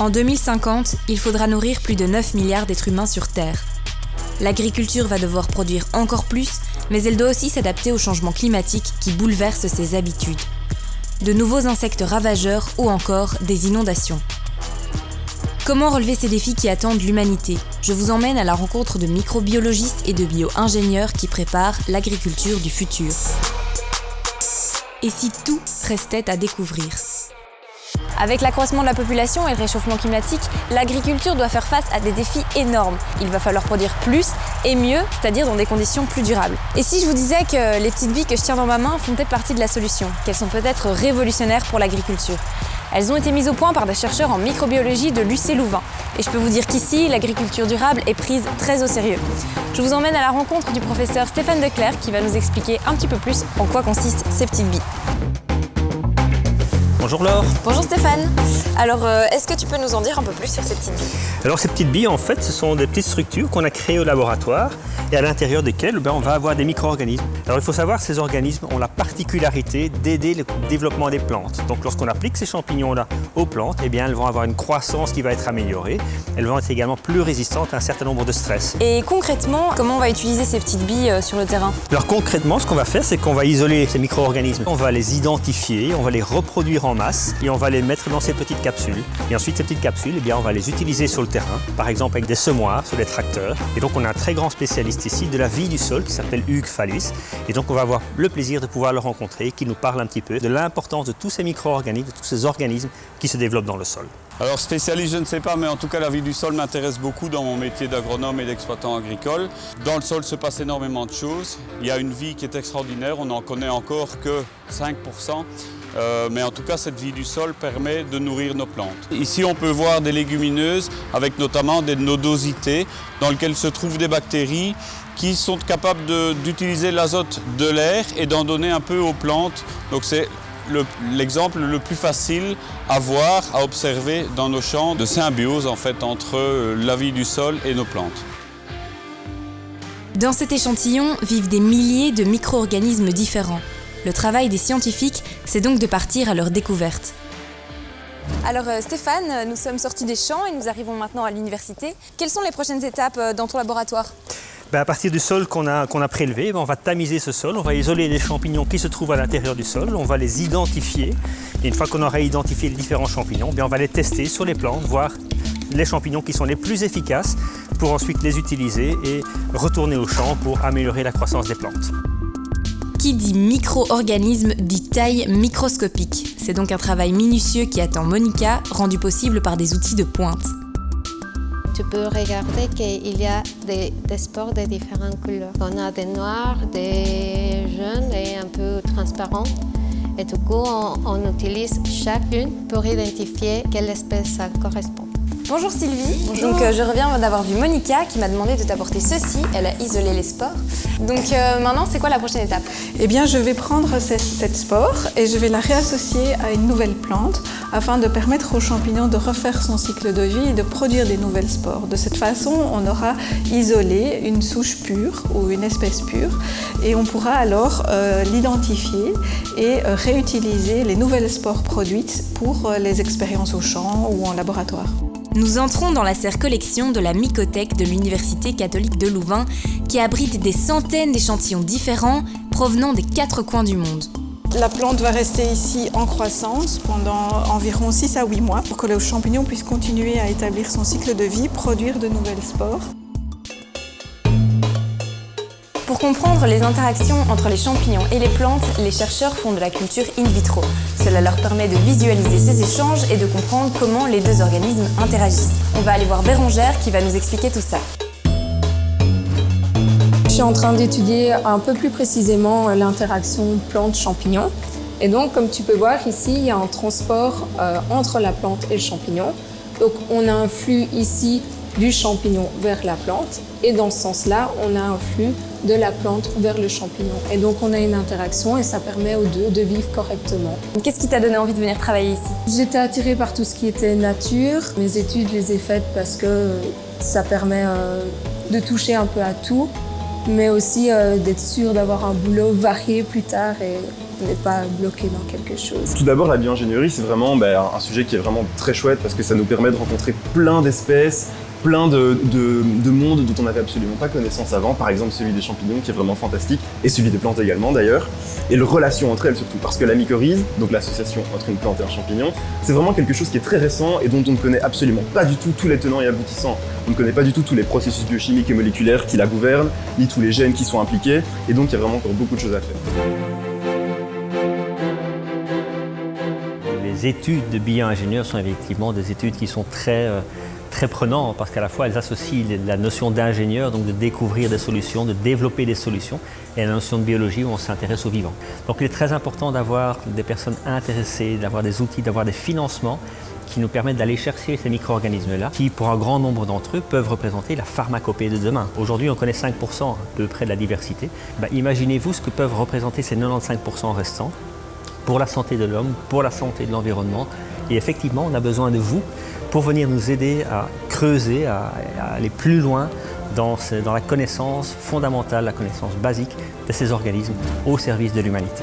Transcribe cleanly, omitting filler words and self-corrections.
En 2050, il faudra nourrir plus de 9 milliards d'êtres humains sur Terre. L'agriculture va devoir produire encore plus, mais elle doit aussi s'adapter au changement climatique qui bouleverse ses habitudes. De nouveaux insectes ravageurs ou encore des inondations. Comment relever ces défis qui attendent l'humanité? Je vous emmène à la rencontre de microbiologistes et de bio-ingénieurs qui préparent l'agriculture du futur. Et si tout restait à découvrir? Avec l'accroissement de la population et le réchauffement climatique, l'agriculture doit faire face à des défis énormes. Il va falloir produire plus et mieux, c'est-à-dire dans des conditions plus durables. Et si je vous disais que les petites billes que je tiens dans ma main font peut-être partie de la solution, qu'elles sont peut-être révolutionnaires pour l'agriculture? Elles ont été mises au point par des chercheurs en microbiologie de l'UC Louvain. Et je peux vous dire qu'ici, l'agriculture durable est prise très au sérieux. Je vous emmène à la rencontre du professeur Stéphane Declercq qui va nous expliquer un petit peu plus en quoi consistent ces petites billes. Bonjour Laure. Bonjour Stéphane. Alors, est-ce que tu peux nous en dire un peu plus sur ces petites billes? Alors ces petites billes, en fait, ce sont des petites structures qu'on a créées au laboratoire et à l'intérieur desquelles on va avoir des micro-organismes. Alors il faut savoir que ces organismes ont la particularité d'aider le développement des plantes. Donc lorsqu'on applique ces champignons-là aux plantes, eh bien, elles vont avoir une croissance qui va être améliorée. Elles vont être également plus résistantes à un certain nombre de stress. Et concrètement, comment on va utiliser ces petites billes sur le terrain? Alors concrètement, ce qu'on va faire, c'est qu'on va isoler ces micro-organismes. On va les identifier, on va les reproduire en masse et on va les mettre dans ces petites capsules. Et ensuite, ces petites capsules, eh bien, on va les utiliser sur le terrain, par exemple avec des semoirs, sur des tracteurs. Et donc, on a un très grand spécialiste ici de la vie du sol qui s'appelle Hugues Fallus. Et donc, on va avoir le plaisir de pouvoir le rencontrer, qui nous parle un petit peu de l'importance de tous ces micro-organismes, de tous ces organismes qui se développent dans le sol. Alors spécialiste, je ne sais pas, mais en tout cas la vie du sol m'intéresse beaucoup dans mon métier d'agronome et d'exploitant agricole. Dans le sol se passe énormément de choses. Il y a une vie qui est extraordinaire, on n'en connaît encore que 5%. Mais en tout cas, cette vie du sol permet de nourrir nos plantes. Ici, on peut voir des légumineuses avec notamment des nodosités dans lesquelles se trouvent des bactéries qui sont capables d'utiliser l'azote de l'air et d'en donner un peu aux plantes. Donc c'est l'exemple le plus facile à voir, à observer dans nos champs de symbiose en fait entre la vie du sol et nos plantes. Dans cet échantillon vivent des milliers de micro-organismes différents. Le travail des scientifiques, c'est donc de partir à leur découverte. Alors Stéphane, nous sommes sortis des champs et nous arrivons maintenant à l'université. Quelles sont les prochaines étapes dans ton laboratoire? À partir du sol qu'on a prélevé, on va tamiser ce sol, on va isoler les champignons qui se trouvent à l'intérieur du sol, on va les identifier. Et une fois qu'on aura identifié les différents champignons, on va les tester sur les plantes, voir les champignons qui sont les plus efficaces pour ensuite les utiliser et retourner au champ pour améliorer la croissance des plantes. Qui dit micro-organisme dit taille microscopique. C'est donc un travail minutieux qui attend Monica, rendu possible par des outils de pointe. Tu peux regarder qu'il y a des spores de différentes couleurs. On a des noirs, des jaunes et un peu transparents. Et du coup, on utilise chacune pour identifier quelle espèce ça correspond. Bonjour Sylvie. Bonjour. Donc je reviens d'avoir vu Monica qui m'a demandé de t'apporter ceci. Elle a isolé les spores. Donc maintenant, c'est quoi la prochaine étape? Eh bien, je vais prendre cette spore et je vais la réassocier à une nouvelle plante afin de permettre au champignon de refaire son cycle de vie et de produire des nouvelles spores. De cette façon, on aura isolé une souche pure ou une espèce pure et on pourra alors l'identifier et réutiliser les nouvelles spores produites pour les expériences au champ ou en laboratoire. Nous entrons dans la serre collection de la Mycothèque de l'Université catholique de Louvain qui abrite des centaines d'échantillons différents provenant des 4 coins du monde. La plante va rester ici en croissance pendant environ 6 à 8 mois pour que le champignon puisse continuer à établir son cycle de vie, produire de nouvelles spores. Pour comprendre les interactions entre les champignons et les plantes, les chercheurs font de la culture in vitro. Cela leur permet de visualiser ces échanges et de comprendre comment les deux organismes interagissent. On va aller voir Bérangère qui va nous expliquer tout ça. Je suis en train d'étudier un peu plus précisément l'interaction plante-champignon. Et donc, comme tu peux voir ici, il y a un transport entre la plante et le champignon. Donc, on a un flux ici du champignon vers la plante. Et dans ce sens-là, on a un flux de la plante vers le champignon. Et donc, on a une interaction et ça permet aux deux de vivre correctement. Qu'est-ce qui t'a donné envie de venir travailler ici? J'étais attirée par tout ce qui était nature. Mes études, je les ai faites parce que ça permet de toucher un peu à tout, mais aussi d'être sûre d'avoir un boulot varié plus tard. Et On n'est pas bloqué dans quelque chose. Tout d'abord, la bioingénierie, c'est vraiment un sujet qui est vraiment très chouette parce que ça nous permet de rencontrer plein d'espèces, plein de mondes dont on n'avait absolument pas connaissance avant, par exemple celui des champignons qui est vraiment fantastique, et celui des plantes également d'ailleurs, et la relation entre elles surtout, parce que la mycorhize, donc l'association entre une plante et un champignon, c'est vraiment quelque chose qui est très récent et dont on ne connaît absolument pas du tout tous les tenants et aboutissants. On ne connaît pas du tout tous les processus biochimiques et moléculaires qui la gouvernent, ni tous les gènes qui sont impliqués, et donc il y a vraiment encore beaucoup de choses à faire. Les études de bio-ingénieurs sont effectivement des études qui sont très prenantes parce qu'à la fois elles associent la notion d'ingénieur, donc de découvrir des solutions, de développer des solutions, et la notion de biologie où on s'intéresse aux vivants. Donc il est très important d'avoir des personnes intéressées, d'avoir des outils, d'avoir des financements qui nous permettent d'aller chercher ces micro-organismes-là qui, pour un grand nombre d'entre eux, peuvent représenter la pharmacopée de demain. Aujourd'hui, on connaît 5% à peu près de la diversité. Imaginez-vous ce que peuvent représenter ces 95% restants pour la santé de l'homme, pour la santé de l'environnement. Et effectivement, on a besoin de vous pour venir nous aider à creuser, à aller plus loin dans la connaissance fondamentale, la connaissance basique de ces organismes au service de l'humanité.